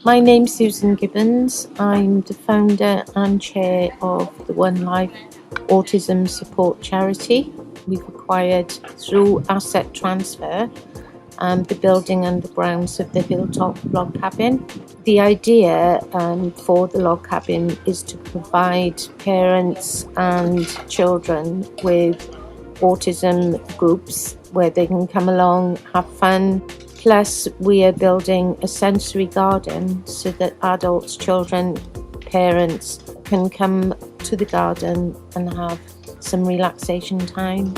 My name's Susan Gibbons. I'm the founder and chair of the One Life Autism Support Charity. We've acquired through asset transfer the building and the grounds of the Hilltop log cabin. The idea for the log cabin is to provide parents and children with autism groups where they can come along, have fun. Plus, we are building a sensory garden so that adults, children, parents can come to the garden and have some relaxation time.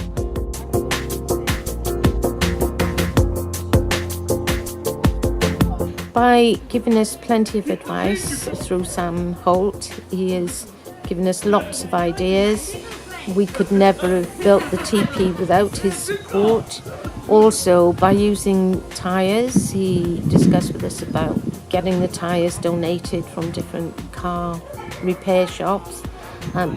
By giving us plenty of advice through Sam Holt, he has given us lots of ideas. We could never have built the TP without his support. Also, by using tyres, he discussed with us about getting the tyres donated from different car repair shops.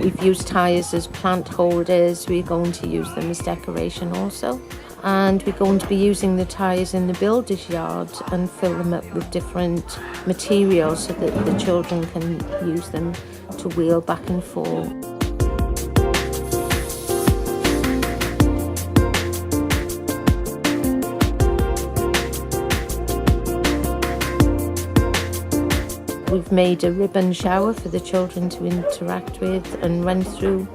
We've used tyres as plant holders. We're going to use them as decoration also. And we're going to be using the tyres in the builder's yard and fill them up with different materials so that the children can use them to wheel back and forth. We've made a ribbon shower for the children to interact with and run through.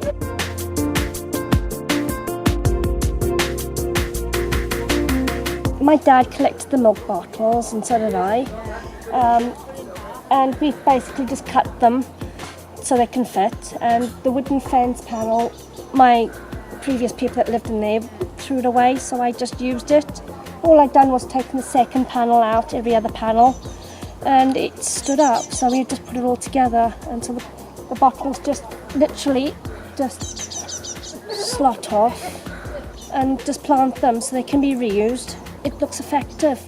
My dad collected the milk bottles and so did I. And we've basically just cut them so they can fit. And the wooden fence panel, my previous people that lived in there threw it away, so I just used it. All I'd done was taken the second panel out, every other panel, and it stood up, so we just put it all together, and so the bottles just literally just slot off and just plant them so they can be reused. It looks effective.